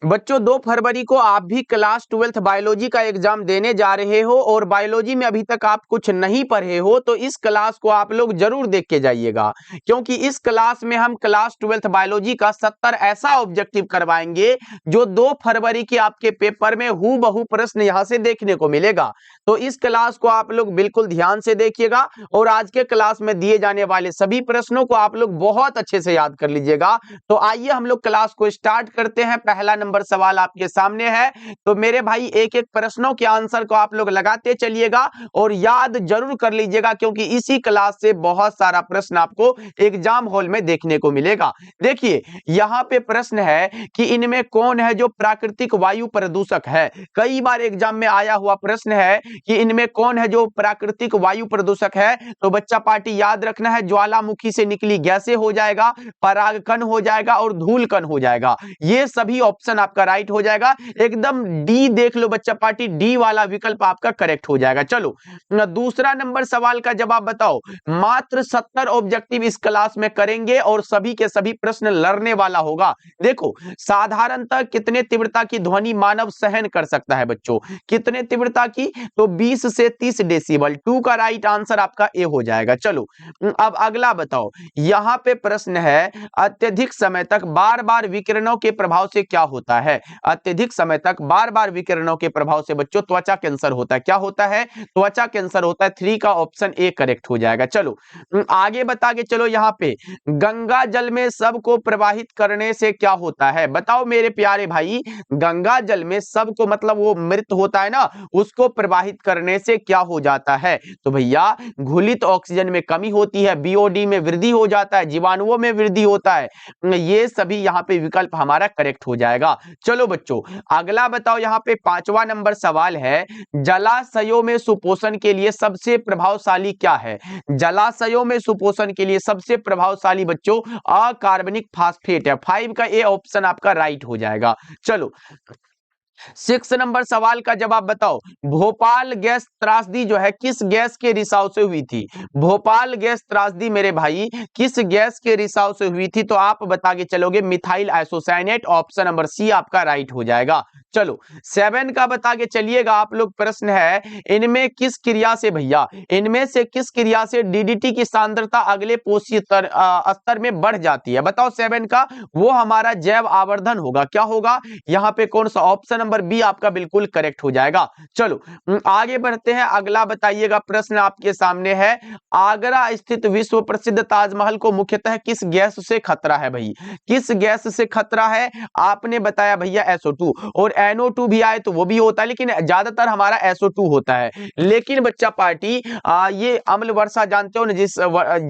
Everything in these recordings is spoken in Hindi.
बच्चों 2 फरवरी को आप भी क्लास 12th बायोलॉजी का एग्जाम देने जा रहे हो और बायोलॉजी में अभी तक आप कुछ नहीं पढ़े हो तो इस क्लास को आप लोग जरूर देख के जाइएगा, क्योंकि इस क्लास में हम क्लास 12th बायोलॉजी का 70 ऐसा ऑब्जेक्टिव करवाएंगे जो 2 फरवरी के आपके पेपर में हूबहू प्रश्न यहां से देखने को मिलेगा। तो इस क्लास को आप लोग बिल्कुल ध्यान से देखिएगा और आज के क्लास में दिए जाने वाले सभी प्रश्नों को आप लोग बहुत अच्छे से याद कर लीजिएगा। तो आइए हम लोग क्लास को स्टार्ट करते हैं। पहला नंबर सवाल आपके सामने है, तो मेरे भाई एक एक प्रश्नों के आंसर को आप लोग लगाते चलिएगा और याद जरूर कर लीजिएगा, क्योंकि इसी क्लास से बहुत सारा प्रश्न आपको एग्जाम हॉल में देखने को मिलेगा। देखिए यहां पे प्रश्न है कि इनमें कौन है जो प्राकृतिक वायु प्रदूषक है। कई बार एग्जाम में आया हुआ प्रश्न है कि इनमें कौन है जो प्राकृतिक वायु प्रदूषक है। तो बच्चा पार्टी याद रखना है, ज्वालामुखी से निकली गैसें हो जाएगा, परागकण हो जाएगा और धूल कण हो जाएगा। ये सभी ऑप्शन आपका राइट हो जाएगा। एकदम डी देख लो बच्चा पार्टी, डी वाला विकल्प आपका करेक्ट हो जाएगा। चलो दूसरा नंबर सवाल का जवाब बताओ। मात्र 70 ऑब्जेक्टिव इस क्लास में करेंगे और सभी के सभी प्रश्न लड़ने वाला होगा। देखो साधारणतः कितने तीव्रता की ध्वनि मानव सहन कर सकता है बच्चों, कितने तीव्रता की, तो 20 से 30 डेसिबल। 2 का राइट आंसर आपका ए हो जाएगा। चलो अब अगला बताओ। यहां पे प्रश्न है अत्यधिक समय तक बार बार विकिरणों के प्रभाव से क्या होता है। अत्यधिक समय तक बार बार विकिरणों के प्रभाव से बच्चों त्वचा कैंसर होता है। क्या होता है? त्वचा कैंसर होता है। 3 का ऑप्शन ए करेक्ट हो जाएगा। चलो आगे बता के चलो। यहां पे गंगा जल में सबको प्रवाहित करने से क्या होता है, बताओ मेरे प्यारे भाई। गंगा जल में सबको मतलब वो मृत होता है ना, उसको प्रवाहित करने से क्या हो जाता है? तो भैया घुलित ऑक्सीजन में कमी होती है, बीओडी में वृद्धि हो जाता है, जीवाणुओं में वृद्धि होता है। ये सभी यहाँ पे विकल्प हमारा करेक्ट हो जाएगा। चलो बच्चों अगला बताओ। यहाँ पे 5वां नंबर सवाल है, जलाशयों में सुपोषण के लिए सबसे प्रभावशाली क्या है। जलाशयों में सुपोषण के लिए सबसे प्रभावशाली बच्चों अकार्बनिक फास्फेट है। 5 का ए ऑप्शन आपका राइट हो जाएगा। चलो 6 नंबर सवाल का जवाब बताओ। भोपाल गैस त्रासदी जो है किस गैस के रिसाव से हुई थी। भोपाल गैस त्रासदी मेरे भाई किस गैस के रिसाव से हुई थी, तो आप बता के चलोगे methyl isocyanate. Option number C आपका राइट हो जाएगा। चलो 7 का बता के चलिएगा आप लोग। प्रश्न है इनमें किस क्रिया से भैया, इनमें से किस क्रिया से डीडीटी की सांद्रता अगले पोषी स्तर में बढ़ जाती है। बताओ 7 का, वो हमारा जैव आवर्धन होगा। क्या होगा यहाँ पे, कौन सा? ऑप्शन नंबर बी आपका बिल्कुल करेक्ट हो जाएगा। चलो आगे बढ़ते हैं। अगला बताइएगा प्रश्न आपके सामने है, आगरा स्थित विश्व प्रसिद्ध ताजमहल को मुख्यतः किस गैस से खतरा है भाई। किस गैस से खतरा है? आपने बताया भैया SO2, और NO2 भी आए तो वो भी होता है, लेकिन ज्यादातर हमारा SO2 होता है। लेकिन बच्चा पार्टी ये अम्ल वर्षा जानते हो ना, जिस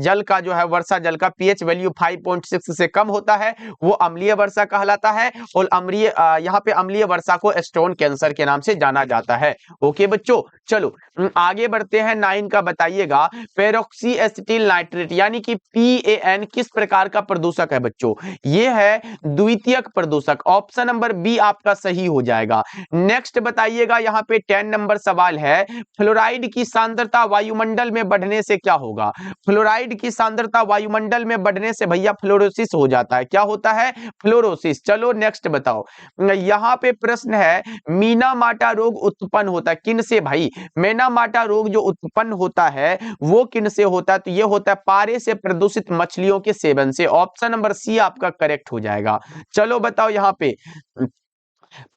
जल का जो है वर्षा जल का pH वैल्यू 5.6 से कम होता है वो अम्लीय वर्षा कहलाता है। और अम्लीय यहाँ पे अम्लीय वर्षा को स्टोन कैंसर के नाम से जाना जाता है। ओके बच्चों चलो आगे बढ़ते हैं। 9 का बताइएगा। पेरोक्सी एसिटिल नाइट्रेट यानी कि PAN किस प्रकार का प्रदूषक है बच्चों? ये है द्वितीयक प्रदूषक। ऑप्शन नंबर बी आपका सही हो जाएगा। नेक्स्ट बताइएगा। यहाँ पे 10 नंबर सवाल है, फ्लोराइड की सांद्रता वायुमंडल में बढ़ने से क्या होगा। फ्लोराइड की सांद्रता वायुमंडल में बढ़ने से भैया फ्लोरोसिस हो जाता है। क्या होता है? फ्लोरोसिस। चलो नेक्स्ट बताओ। यहाँ पे प्रश्न है, मीना माटा रोग उत्पन्न होता है किन से भाई। मीना माटा रोग जो उत्पन्न होता है वो किन से होता है, तो ये होता है पारे से प्रदूषित मछलियों के सेवन से। ऑप्शन नंबर सी आपका करेक्ट हो जाएगा। चलो बताओ। यहाँ पे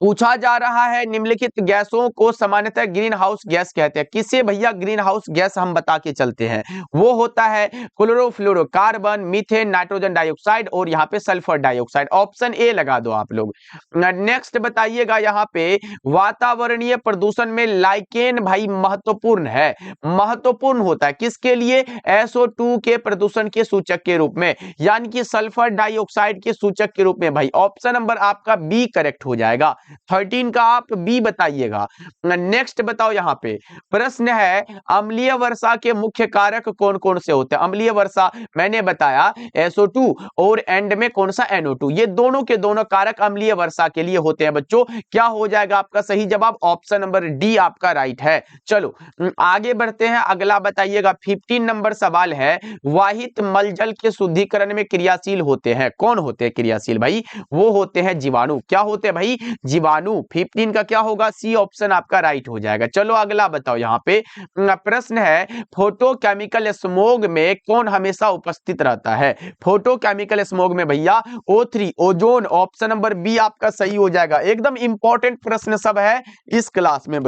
पूछा जा रहा है, निम्नलिखित गैसों को सामान्यतः ग्रीन हाउस गैस कहते हैं। किसे भैया ग्रीन हाउस गैस हम बता के चलते हैं। वो होता है क्लोरोफ्लोरोकार्बन, मीथेन, नाइट्रोजन डाइऑक्साइड और यहाँ पे सल्फर डाइऑक्साइड। ऑप्शन ए लगा दो आप लोग। नेक्स्ट बताइएगा। यहाँ पे वातावरणीय प्रदूषण में लाइकेन भाई महत्वपूर्ण है, महत्वपूर्ण होता है किसके लिए? SO2 के प्रदूषण के सूचक के रूप में, यानी कि सल्फर डाइऑक्साइड के सूचक के रूप में भाई। ऑप्शन नंबर आपका बी करेक्ट हो जाएगा। भैया, 13 का आप बी बताइएगा। नेक्स्ट बताओ यहाँ पे प्रश्न है अम्लीय वर्षा के मुख्य कारक कौन कौन से होते हैं। अम्लीय वर्षा मैंने बताया SO2 और एंड में कौन सा NO2, ये दोनों के दोनों कारक अम्लीय वर्षा के लिए होते हैं बच्चों। क्या हो जाएगा आपका सही जवाब, ऑप्शन नंबर डी आपका राइट है। चलो आगे बढ़ते हैं, अगला बताइएगा 15 नंबर सवाल है वाहित मलजल के शुद्धिकरण में क्रियाशील होते हैं, कौन होते हैं क्रियाशील भाई, वो होते हैं जीवाणु। क्या होते हैं भाई, जीवाणु। 15 का क्या होगा, सी ऑप्शन आपका राइट हो जाएगा। चलो अगला बताओ यहाँ पे प्रश्न है फोटोकेमिकल स्मोग में कौन हमेशा उपस्थित रहता है। फोटोकेमिकल स्मोग में भैया O3 ozone, option number B आपका सही हो जाएगा। एकदम इंपॉर्टेंट प्रश्न सब है इस क्लास में।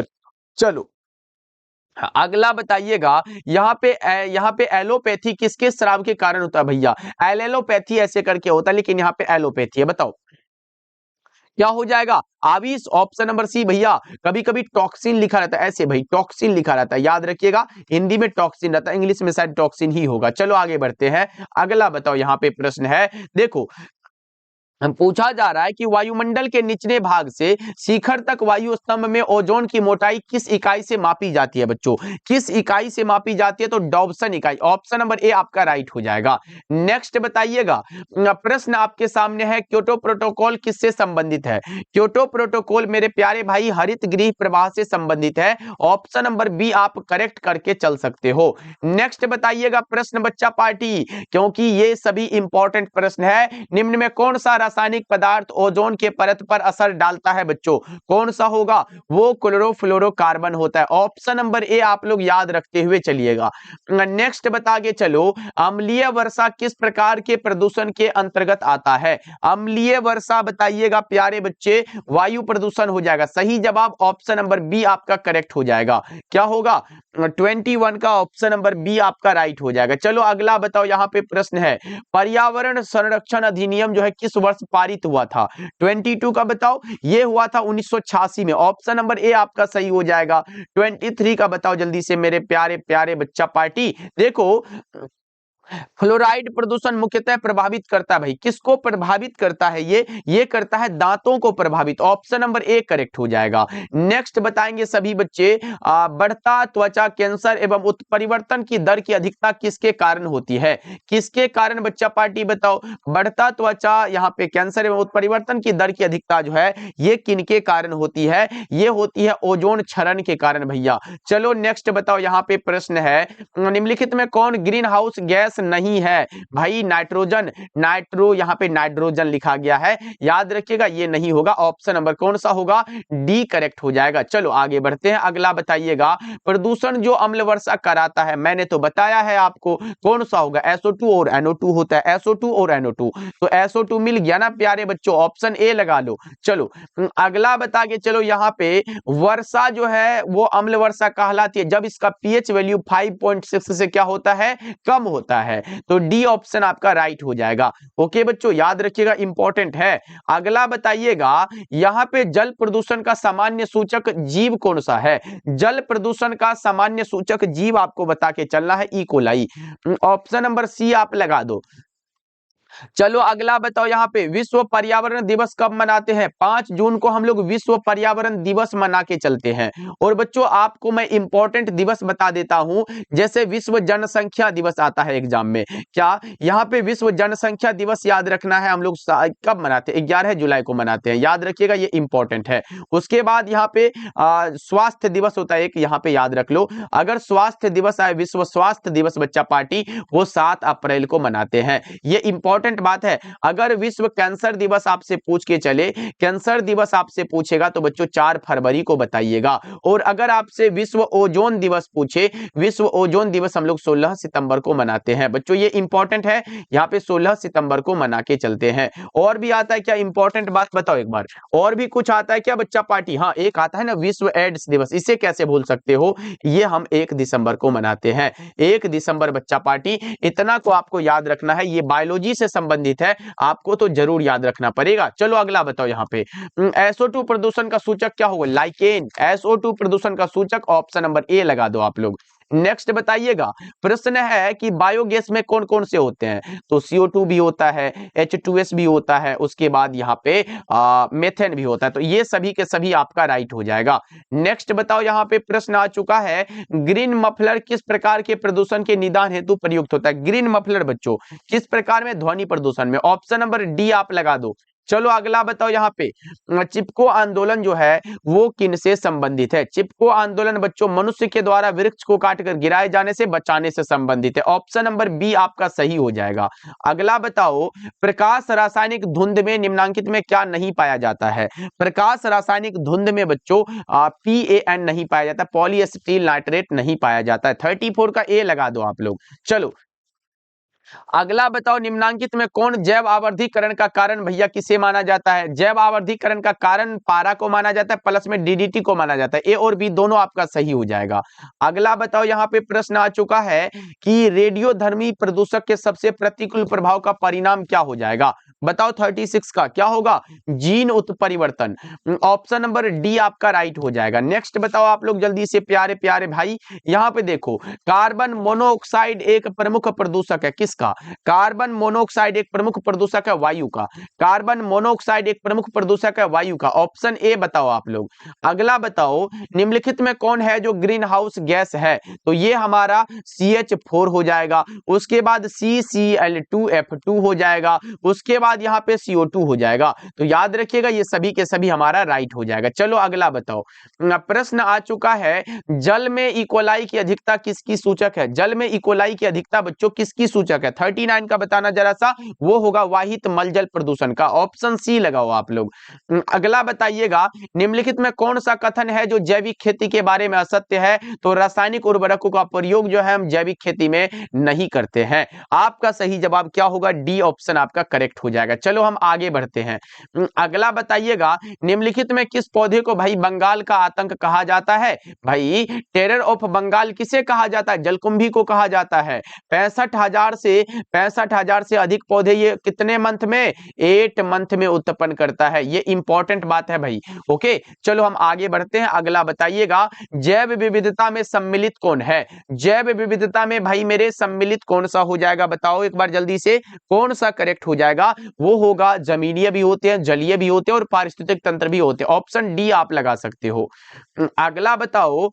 चलो अगला बताइएगा यहाँ पे एलोपैथी किसके स्राव के कारण होता है भैया, एलोपैथी ऐसे करके होता है, लेकिन यहाँ पे एलोपैथी है। बताओ क्या हो जाएगा, आविष, ऑप्शन नंबर सी भैया। कभी कभी टॉक्सिन लिखा रहता है ऐसे भाई, टॉक्सिन लिखा रहता है, याद रखिएगा, हिंदी में टॉक्सिन रहता है, इंग्लिश में शायद टॉक्सिन ही होगा। चलो आगे बढ़ते हैं, अगला बताओ यहाँ पे प्रश्न है, देखो पूछा जा रहा है कि वायुमंडल के निचले भाग से शिखर तक वायु स्तंभ में ओजोन की मोटाई किस इकाई से मापी जाती है बच्चों, किस इकाई से मापी जाती है, तो डॉब्सन इकाई, ऑप्शन नंबर ए आपका राइट हो जाएगा। नेक्स्ट बताइएगा प्रश्न आपके सामने है क्योटो प्रोटोकॉल किससे संबंधित है। क्योटो प्रोटोकॉल मेरे प्यारे भाई हरित गृह प्रवाह से संबंधित है, ऑप्शन नंबर बी आप करेक्ट करके चल सकते हो। नेक्स्ट बताइएगा प्रश्न बच्चा पार्टी, क्योंकि ये सभी इंपॉर्टेंट प्रश्न है, निम्न में कौन सा रासायनिक पदार्थ ओजोन के परत पर असर डालता है बच्चों, कौन सा होगा, वो क्लोरोफ्लोरोकार्बन होता है, ऑप्शन नंबर ए आप लोग याद रखते हुए चलिएगा। नेक्स्ट बता के चलो अम्लीय वर्षा किस प्रकार के प्रदूषण के अंतर्गत आता है। अम्लीय वर्षा बताइएगा प्यारे बच्चे, वायु प्रदूषण हो जाएगा। सही जवाब ऑप्शन नंबर बी आपका करेक्ट हो जाएगा। क्या होगा, 21 का ऑप्शन नंबर बी आपका राइट हो जाएगा। चलो अगला बताओ यहाँ पे प्रश्न है पर्यावरण संरक्षण अधिनियम जो है किस वर्ष पारित हुआ था। 22 का बताओ, ये हुआ था 1986 में, ऑप्शन नंबर ए आपका सही हो जाएगा। 23 का बताओ जल्दी से मेरे प्यारे प्यारे बच्चा पार्टी। देखो फ्लोराइड प्रदूषण मुख्यतः प्रभावित करता है भाई, किसको प्रभावित करता है, ये करता है दांतों को प्रभावित, ऑप्शन नंबर ए करेक्ट हो जाएगा। नेक्स्ट बताएंगे सभी बच्चे बढ़ता त्वचा कैंसर एवं उत्परिवर्तन की दर की अधिकता किसके कारण होती है, किसके कारण बच्चा पार्टी बताओ, बढ़ता त्वचा यहाँ पे कैंसर एवं उत्परिवर्तन की दर की अधिकता जो है ये किनके कारण होती है, ये होती है ओजोन क्षरण के कारण भैया। चलो नेक्स्ट बताओ यहाँ पे प्रश्न है निम्नलिखित में कौन ग्रीन हाउस गैस नहीं है भाई, नाइट्रोजन, यहाँ पे नाइट्रोजन लिखा गया है, याद रखिएगा ये नहीं होगा, ऑप्शन नंबर कौन सा होगा, डी करेक्ट हो जाएगा। चलो आगे बढ़ते हैं, अगला बताइएगा प्रदूषण जो अम्ल वर्षा कराता है, मैंने तो बताया है आपको कौन सा होगा, SO2 और NO2 होता है, SO2 और NO2, तो SO2 मिल गया ना प्यारे बच्चों, ऑप्शन ए लगा लो। चलो अगला बता के चलो यहाँ पे वर्षा जो है वो अम्ल वर्षा कहलाती है जब इसका pH वैल्यू 5.6 से क्या होता है, कम होता है, तो डी ऑप्शन आपका राइट हो जाएगा। ओके बच्चों याद रखिएगा इंपॉर्टेंट है। अगला बताइएगा यहां पे जल प्रदूषण का सामान्य सूचक जीव कौन सा है, जल प्रदूषण का सामान्य सूचक जीव आपको बता के चलना है, E coli, option number C आप लगा दो। चलो अगला बताओ यहाँ पे विश्व पर्यावरण दिवस कब मनाते हैं, 5 जून को हम लोग विश्व पर्यावरण दिवस मना के चलते हैं। और बच्चों आपको मैं इंपॉर्टेंट दिवस बता देता हूं, जैसे विश्व जनसंख्या दिवस आता है एग्जाम में, क्या यहाँ पे विश्व जनसंख्या दिवस याद रखना है, हम लोग कब मनाते हैं, 11 जुलाई को मनाते हैं, याद रखिएगा ये इंपॉर्टेंट है। उसके बाद यहाँ पे स्वास्थ्य दिवस होता है एक, यहाँ पे याद रख लो, अगर स्वास्थ्य दिवस आए, विश्व स्वास्थ्य दिवस बच्चा पार्टी, वो 7 अप्रैल को मनाते हैं, ये इंपॉर्टेंट बात है। अगर विश्व कैंसर दिवस आपसे पूछ के चले, कैंसर दिवस आपसे पूछेगा तो बच्चों 4 फरवरी को बताइएगा। और अगर आपसे विश्व ओजोन दिवस पूछे, विश्व ओजोन दिवस हम लोग 16 सितंबर को मनाते हैं बच्चों, ये इंपॉर्टेंट है, यहाँ पे 16 सितंबर को मना के चलते हैं। और भी आता है क्या इंपॉर्टेंट बात बताओ एक बार, और भी कुछ आता है क्या बच्चा पार्टी, हाँ एक आता है ना विश्व एड्स दिवस, इसे कैसे भूल सकते हो, ये हम 1 दिसंबर को मनाते हैं, 1 दिसंबर बच्चा पार्टी, इतना को आपको याद रखना है, ये बायोलॉजी से संबंधित है, आपको तो जरूर याद रखना पड़ेगा। चलो अगला बताओ यहाँ पे SO2 प्रदूषण का सूचक क्या होगा, लाइकेन, SO2 प्रदूषण का सूचक ऑप्शन नंबर ए लगा दो आप लोग। नेक्स्ट बताइएगा, प्रश्न है कि बायोगैस में कौन कौन से होते हैं, तो CO2 भी होता है, H2S भी होता है, उसके बाद यहाँ पे मेथेन भी होता है, तो ये सभी के सभी आपका राइट हो जाएगा। नेक्स्ट बताओ, यहाँ पे प्रश्न आ चुका है, ग्रीन मफलर किस प्रकार के प्रदूषण के निदान हेतु प्रयुक्त होता है। ग्रीन मफलर बच्चों किस प्रकार में, ध्वनि प्रदूषण में। ऑप्शन नंबर डी आप लगा दो। चलो अगला बताओ, यहाँ पे चिपको आंदोलन जो है वो किन से संबंधित है। चिपको आंदोलन बच्चों मनुष्य के द्वारा वृक्ष को काटकर गिराए जाने से बचाने से संबंधित है। ऑप्शन नंबर बी आपका सही हो जाएगा। अगला बताओ, प्रकाश रासायनिक धुंध में निम्नांकित में क्या नहीं पाया जाता है। प्रकाश रासायनिक धुंध में बच्चों PAN नहीं पाया जाता, पॉलीएसिटिल नाइट्रेट नहीं पाया जाता है। 34 का ए लगा दो आप लोग। चलो अगला बताओ, निम्नांकित में कौन जैव आवर्धीकरण का कारण भैया किसे माना जाता है। जैव आवर्धीकरण का कारण पारा को माना जाता है, प्लस में DDT को माना जाता है। ए और बी दोनों आपका सही हो जाएगा। अगला बताओ, यहाँ पे प्रश्न आ चुका है कि रेडियोधर्मी प्रदूषक के सबसे प्रतिकूल प्रभाव का परिणाम क्या हो जाएगा। बताओ 36 का क्या होगा, जीन उत्परिवर्तन। ऑप्शन नंबर डी आपका राइट हो जाएगा। नेक्स्ट बताओ आप लोग जल्दी से प्यारे प्यारे भाई, यहाँ पे देखो, कार्बन मोनोऑक्साइड एक प्रमुख प्रदूषक है, किसका। कार्बन मोनोऑक्साइड एक प्रमुख प्रदूषक है वायु का। कार्बन मोनोऑक्साइड एक प्रमुख प्रदूषक है वायु का। ऑप्शन ए बताओ आप लोग। अगला बताओ, निम्नलिखित में कौन है जो ग्रीन हाउस गैस है, तो ये हमारा CH4 हो जाएगा। उसके बाद CCl2F2 हो जाएगा। उसके बाद यहाँ पे CO2 हो जाएगा। तो याद रखिएगा ये सभी के सभी हमारा राइट हो जाएगा। चलो अगला बताओ, प्रश्न आ चुका है, जल में इकोलाई की अधिकता किसकी सूचक है। जल में इकोलाई की अधिकता बच्चों किसकी सूचक है। 39 का बताना जरा सा, वो होगा वाहित मलजल प्रदूषण का। ऑप्शन सी लगाओ आप लोग। अगला बताइएगा, निम्नलिखित में कौन सा कथन है जो जैविक खेती के बारे में असत्य है, तो रासायनिक उर्वरकों का प्रयोग जो है हम जैविक खेती में नहीं करते हैं। आपका सही जवाब क्या होगा, डी ऑप्शन आपका करेक्ट हो जाएगा। चलो हम आगे बढ़ते हैं। अगला बताइएगा, निम्नलिखित में किस पौधे को भाई बंगाल का आतंक कहा जाता है। भाई टेरर ऑफ बंगाल किसे कहा जाता है, जलकुंभी को कहा जाता है। 65,000 से अधिक पौधे ये कितने मंथ में, 8 मंथ में उत्पन्न करता है। ये इंपॉर्टेंट बात है भाई। ओके चलो हम आगे बढ़ते हैं। अगला बताइएगा, जैव विविधता में सम्मिलित कौन है। जैव विविधता में भाई मेरे सम्मिलित कौन सा हो जाएगा, बताओ एक बार जल्दी से, कौन सा करेक्ट हो जाएगा। वो होगा जमीनीय भी होते हैं, जलीय भी होते हैं और पारिस्थितिक तंत्र भी होते हैं। ऑप्शन डी आप लगा सकते हो। अगला बताओ,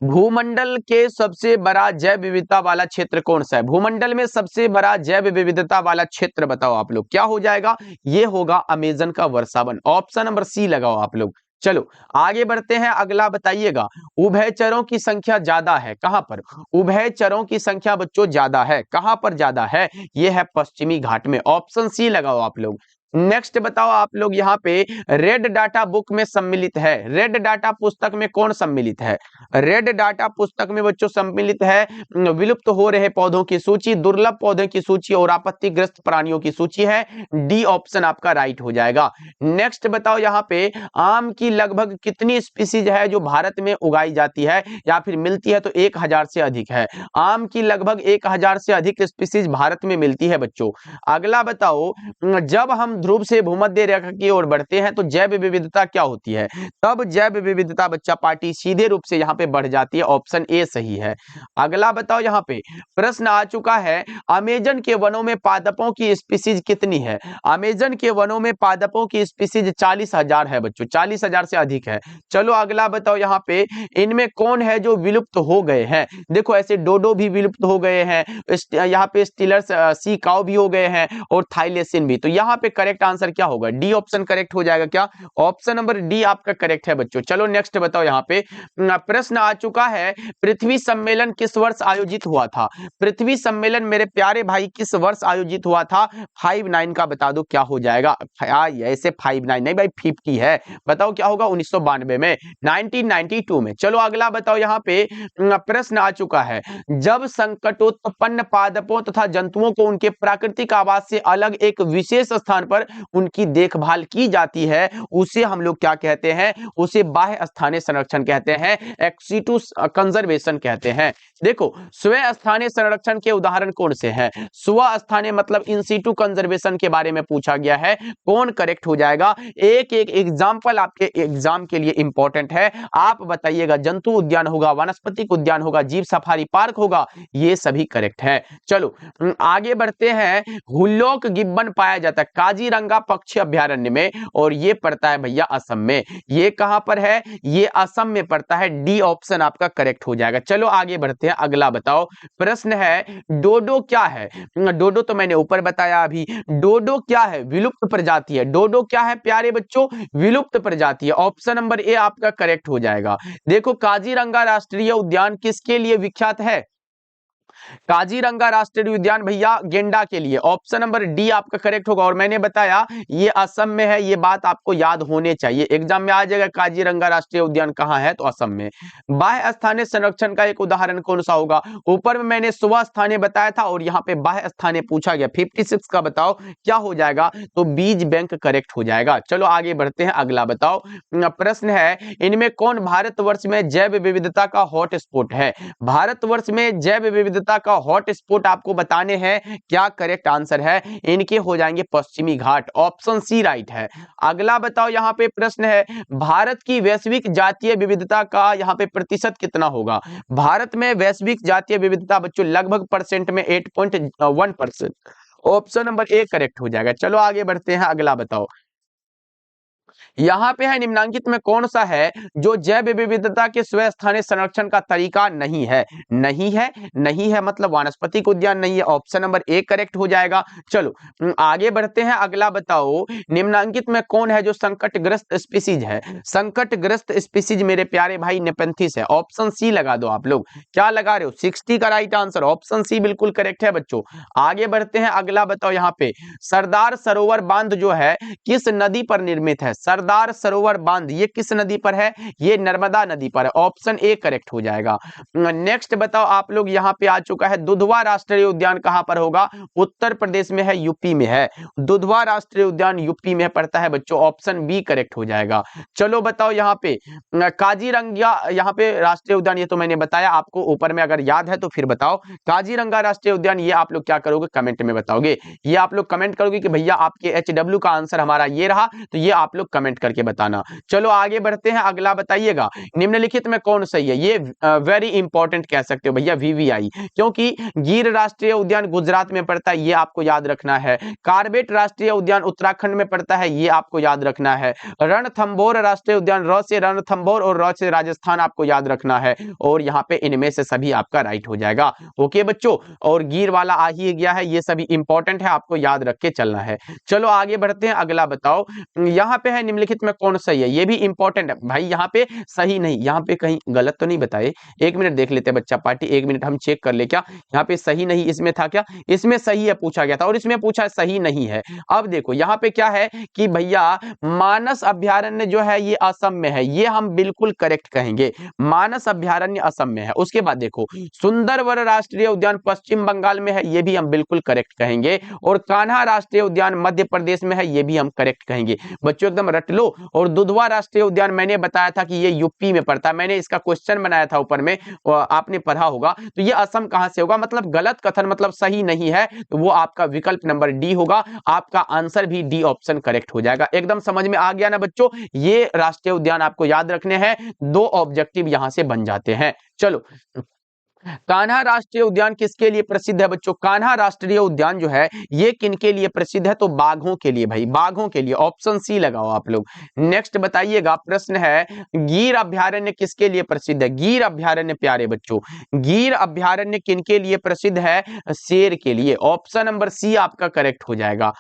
भूमंडल के सबसे बड़ा जैव विविधता वाला क्षेत्र कौन सा है। भूमंडल में सबसे बड़ा जैव विविधता वाला क्षेत्र बताओ आप लोग, क्या हो जाएगा, ये होगा अमेजन का वर्षावन। ऑप्शन नंबर सी लगाओ आप लोग। चलो आगे बढ़ते हैं। अगला बताइएगा, उभयचरों की संख्या ज्यादा है कहां पर। उभयचरों की संख्या बच्चों ज्यादा है, कहां पर ज्यादा है, ये है पश्चिमी घाट में। ऑप्शन सी लगाओ आप लोग। नेक्स्ट बताओ आप लोग, यहाँ पे रेड डाटा बुक में सम्मिलित है, रेड डाटा पुस्तक में कौन सम्मिलित है। रेड डाटा पुस्तक में बच्चों सम्मिलित है विलुप्त हो रहे पौधों की सूची, दुर्लभ पौधों की सूची और आपत्तिग्रस्त प्राणियों की सूची है। डी ऑप्शन आपका राइट हो जाएगा। नेक्स्ट बताओ, यहाँ पे आम की लगभग कितनी स्पीसीज है जो भारत में उगाई जाती है या फिर मिलती है, तो 1000 से अधिक है। आम की लगभग 1000 से अधिक स्पीसीज भारत में मिलती है बच्चों। अगला बताओ, जब हम ध्रुव से भूमध्य रेखा की ओर बढ़ते हैं तो जैव विविधता क्या होती है, तब जैव विविधता बच्चा पार्टी सीधे रूप से यहाँ पे बढ़ जाती है। ऑप्शन ए सही है। अगला बताओ, यहाँ पे प्रश्न आ चुका है, अमेजन के वनों में पादपों की स्पीसीज कितनी है। अमेजन के वनों में पादपों की स्पीसीज 40,000 है बच्चों, 40,000 से अधिक है। चलो अगला बताओ, यहाँ पे इनमें कौन है जो विलुप्त हो गए हैं। देखो ऐसे डोडो भी विलुप्त हो गए हैं, यहाँ पे स्टीलर्स सी काउ भी हो गए हैं और थाइलेसिन भी। तो यहाँ पे करेक्ट आंसर क्या होगा, डी ऑप्शन करेक्ट हो जाएगा। क्या ऑप्शन नंबर डी आपका करेक्ट है बच्चों। चलो नेक्स्ट बताओ, यहाँ पे प्रश्न आ चुका है, पृथ्वी सम्मेलन किस वर्ष आयोजित हुआ था। पृथ्वी सम्मेलन मेरे प्यारे भाई किस वर्ष आयोजित हुआ था। 59 का बता दो क्या हो जाएगा। ऐसे 59 नहीं भाई 50 है, बताओ क्या होगा 1992 में, 1992 में। चलो अगला बताओ, यहाँ पे प्रश्न आ चुका है, जब संकटोत्पन्न पादपों तथा जंतुओं को उनके प्राकृतिक आवास से अलग एक विशेष स्थान पर पर उनकी देखभाल की जाती है उसे हम लोग क्या कहते हैं, उसे बाह्य स्थानीय संरक्षण कहते हैं, एक्सिटू कंजर्वेशन कहते हैं। देखो स्व स्थानीय संरक्षण के उदाहरण कौन से हैं? स्व स्थानीय मतलब इन सीटू कंजर्वेशन के बारे में पूछा गया है, कौन करेक्ट हो जाएगा? एक एक एग्जांपल आपके एग्जाम के लिए इंपॉर्टेंट है, आप बताइएगा। जंतु उद्यान होगा, वनस्पतिक उद्यान होगा, जीव सफारी पार्क होगा, ये सभी करेक्ट है। चलो आगे बढ़ते हैं। हुल्लोक गिब्बन पाया जाता है काजीरंगा पक्षी अभ्यारण्य में, और ये पड़ता है भैया असम में। ये कहां पर है? ये असम में पड़ता है। डी ऑप्शन आपका करेक्ट हो जाएगा। चलो आगे बढ़ते हैं, अगला बताओ। प्रश्न है डोडो क्या है? डोडो तो मैंने ऊपर बताया अभी। डोडो क्या है? विलुप्त प्रजाति है। डोडो क्या है प्यारे बच्चों? विलुप्त प्रजाति है। ऑप्शन नंबर ए आपका करेक्ट हो जाएगा। देखो काजीरंगा राष्ट्रीय उद्यान किसके लिए विख्यात है? काजीरंगा राष्ट्रीय उद्यान भैया गेंडा के लिए। ऑप्शन नंबर डी आपका करेक्ट होगा। और मैंने बताया ये असम में है, ये बात आपको याद होने चाहिए, एग्जाम में आ जाएगा काजीरंगा राष्ट्रीय उद्यान कहां है, तो असम में। बाह्य स्थानीय संरक्षण का एक उदाहरण कौन सा होगा? ऊपर में मैंने स्व स्थानीय बताया था और यहाँ पे बाह्य स्थानीय पूछा गया। 56 का बताओ क्या हो जाएगा, तो बीज बैंक करेक्ट हो जाएगा। चलो आगे बढ़ते हैं, अगला बताओ। प्रश्न है इनमें कौन भारतवर्ष में जैव विविधता का हॉटस्पॉट है? भारतवर्ष में जैव विविधता का हॉटस्पॉट आपको बताने हैं, क्या करेक्ट आंसर है? इनके हो जाएंगे पश्चिमी घाट। ऑप्शन सी राइट है। अगला बताओ, यहां पे प्रश्न है भारत की वैश्विक जातीय विविधता का यहां पे प्रतिशत कितना होगा? भारत में वैश्विक जातीय विविधता बच्चों लगभग परसेंट में 8.1%। ऑप्शन नंबर ए करेक्ट हो जाएगा। चलो आगे बढ़ते हैं, अगला बताओ। यहां पे है निम्नांकित में कौन सा है जो जैव विविधता के स्व स्थानीय संरक्षण का तरीका नहीं है? नहीं है, नहीं है मतलब वानस्पतिक उद्यान नहीं है। ऑप्शन नंबर ए करेक्ट हो जाएगा। चलो आगे बढ़ते हैं, अगला बताओ। निम्नांकित में कौन है जो संकटग्रस्त स्पीसीज है? संकटग्रस्त स्पीसीज मेरे प्यारे भाई नेपेंथिस है। ऑप्शन सी लगा दो आप लोग। क्या लगा रहे हो? 60 का राइट आंसर। ऑप्शन सी बिल्कुल करेक्ट है बच्चों। आगे बढ़ते हैं, अगला बताओ। यहाँ पे सरदार सरोवर बांध जो है किस नदी पर निर्मित है? सरदार सरोवर बांध ये किस नदी पर है? ये नर्मदा नदी पर है। ऑप्शन ए करेक्ट हो जाएगा। नेक्स्ट बताओ आप लोग, यहां पे आ चुका है दुधवा राष्ट्रीय उद्यान कहां पर होगा? उत्तर प्रदेश में है, यूपी में है। दुधवा राष्ट्रीय उद्यान यूपी में पड़ता है बच्चों। ऑप्शन बी करेक्ट हो जाएगा। चलो बताओ, यहां पे काजीरंगा यहां पे राष्ट्रीय उद्यान, ये तो मैंने बताया आपको ऊपर में, अगर याद है तो फिर बताओ। काजीरंगा राष्ट्रीय उद्यान ये आप लोग क्या करोगे? कमेंट में बताओगे। ये आप लोग कमेंट करोगे कि भैया आपके HW का आंसर हमारा ये रहा, तो ये आप लोग कमेंट करके बताना। चलो आगे बढ़ते हैं, अगला बताइएगा। निम्नलिखित में कौन सही है? ये वेरी इंपॉर्टेंट कह सकते हो भैया, VVI, क्योंकि गिर राष्ट्रीय उद्यान गुजरात में पड़ता है, ये आपको याद रखना है। कार्बेट राष्ट्रीय उद्यान उत्तराखंड में पड़ता है, ये आपको याद रखना है। रणथंभौर राष्ट्रीय उद्यान, र से रणथंभौर और र से राजस्थान आपको याद रखना है। और यहाँ पे इनमें से सभी आपका राइट हो जाएगा। ओके बच्चों, और गिर वाला आ ही गया है, ये सभी इंपॉर्टेंट है, आपको याद रख के चलना है। चलो आगे बढ़ते हैं, अगला बताओ। यहाँ पे है निम्नलिखित में कौन सही है? ये भी इंपॉर्टेंट है भाई। यहाँ पे सही नहीं, यहाँ पे कहीं गलत तो नहीं बताए? एक मिनट देख लेते हैं बच्चा पार्टी, एक मिनट हम चेक कर ले। क्या यहाँ पे सही नहीं इसमें था? क्या इसमें सही है पूछा गया था, और इसमें पूछा है सही नहीं है। अब देखो यहाँ पे क्या है कि भैया मानस अभ्यारण्य जो है ये असम में है, ये हम बिल्कुल करेक्ट कहेंगे। मानस अभ्यारण्य असम में है। उसके बाद देखो सुंदरवन राष्ट्रीय उद्यान पश्चिम बंगाल में है, ये भी हम बिल्कुल करेक्ट कहेंगे। और कान्हा राष्ट्रीय उद्यान मध्य प्रदेश में है, ये भी हम करेक्ट कहेंगे। बच्चों एकदम रट लो। और दुधवा राष्ट्रीय उद्यान मैंने बताया था कि ये यूपी में पड़ता है, मैंने इसका क्वेश्चन बनाया था ऊपर में, आपने पढ़ा होगा। तो ये असम कहां से होगा? मतलब गलत कथन, मतलब सही नहीं है, तो वो आपका विकल्प नंबर डी होगा। आपका आंसर भी डी ऑप्शन करेक्ट हो जाएगा। एकदम समझ में आ गया ना बच्चों? ये राष्ट्रीय उद्यान आपको याद रखने हैं, 2 ऑब्जेक्टिव यहां से बन जाते हैं। चलो कान्हा राष्ट्रीय उद्यान किसके लिए प्रसिद्ध है बच्चों? कान्हा राष्ट्रीय उद्यान जो है ये किनके लिए प्रसिद्ध है? तो बाघों के लिए भाई, बाघों के लिए। ऑप्शन सी लगाओ आप लोग। नेक्स्ट बताइएगा, प्रश्न है गिर अभ्यारण्य किसके लिए प्रसिद्ध है? गिर अभ्यारण्य प्यारे बच्चों, गिर अभ्यारण्य किनके लिए प्रसिद्ध है? शेर के लिए। ऑप्शन नंबर सी आपका करेक्ट हो जाएगा।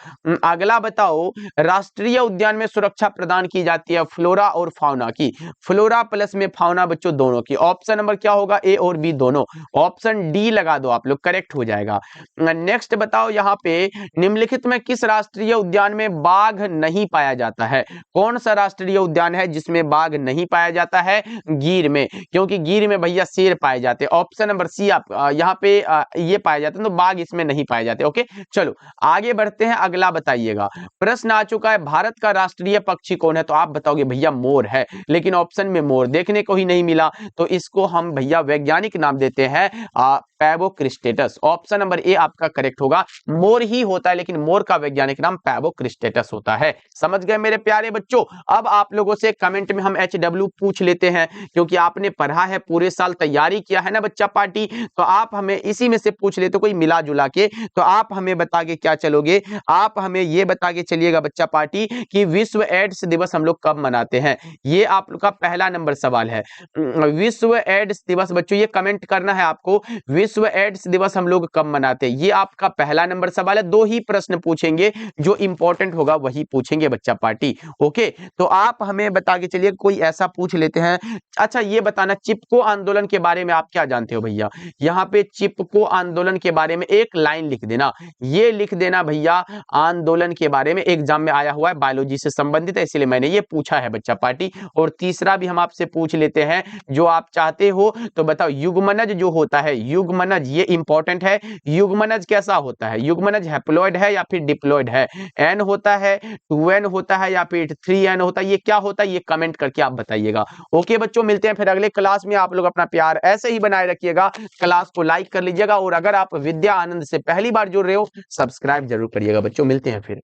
अगला बताओ, राष्ट्रीय उद्यान में सुरक्षा प्रदान की जाती है फ्लोरा और फाउना की। फ्लोरा प्लस में फाउना बच्चों दोनों की। ऑप्शन नंबर क्या होगा? ए और बी दोनों। ऑप्शन डी लगा दो आप लोग, करेक्ट हो जाएगा। नेक्स्ट बताओ यहाँ पे निम्नलिखित में किस राष्ट्रीय उद्यान में बाघ नहीं पाया जाता है? कौन सा राष्ट्रीय उद्यान है जिसमें बाघ नहीं पाया जाता है? गिर में, क्योंकि गिर में भैया शेर पाए जाते हैं। ऑप्शन नंबर सी आप यहाँ पे ये पाए जाते हैं, तो बाघ इसमें नहीं पाए जाते। ओके चलो आगे बढ़ते हैं, अगला बताइएगा। प्रश्न आ चुका है भारत का राष्ट्रीय पक्षी कौन है? तो आप बताओगे भैया मोर है, लेकिन ऑप्शन में मोर देखने को ही नहीं मिला, तो इसको हम भैया वैज्ञानिक नाम देते हैं पैवोक्रिस्टेटस। ऑप्शन नंबर ए आपका करेक्ट होगा, मोर ही होता है, लेकिन मोर का वैज्ञानिक नाम पैवोक्रिस्टेटस होता है। समझ गए मेरे प्यारे बच्चों? अब आप लोगों से कमेंट में हम HW पूछ लेते हैं, क्योंकि आपने पढ़ा है, पूरे साल तैयारी किया है ना बच्चा पार्टी, तो आप हमें इसी में से पूछ लेते, कोई मिला जुला के। तो आप हमें बता के क्या चलोगे? आप हमें ये बता के चलिएगा बच्चा पार्टी कि विश्व एड्स दिवस हम लोग कब मनाते हैं? ये आप लोग का पहला नंबर सवाल है। विश्व एड्स दिवस बच्चों ये कमेंट करना है आपको, विश्व एड्स दिवस हम लोग कब मनाते हैं? ये आपका पहला नंबर सवाल है। दो ही प्रश्न पूछेंगे, जो इंपॉर्टेंट होगा वही पूछेंगे बच्चा पार्टी। ओके तो आप हमें बता के चलिए, कोई ऐसा पूछ लेते हैं। अच्छा ये बताना, चिपको आंदोलन के बारे में आप क्या जानते हो भैया? यहाँ पे चिपको आंदोलन के बारे में एक लाइन लिख देना, ये लिख देना भैया, आंदोलन के बारे में एग्जाम में आया हुआ है, बायोलॉजी से संबंधित है, इसलिए मैंने ये पूछा है बच्चा पार्टी। और तीसरा भी हम आपसे पूछ लेते हैं, जो आप चाहते हो तो बताओ। युग्मनज जो होता है, युग्मनज ये इंपॉर्टेंट है, युग्मनज कैसा होता है? युग्मनज हैप्लॉइड है या फिर डिप्लॉइड है? एन होता है, 2n होता है या फिर 3n होता है? ये क्या होता है, ये कमेंट करके आप बताइएगा। ओके बच्चों, मिलते हैं फिर अगले क्लास में। आप लोग अपना प्यार ऐसे ही बनाए रखिएगा, क्लास को लाइक कर लीजिएगा, और अगर आप विद्या आनंद से पहली बार जुड़ रहे हो, सब्सक्राइब जरूर करिएगा बच्चों। मिलते हैं फिर।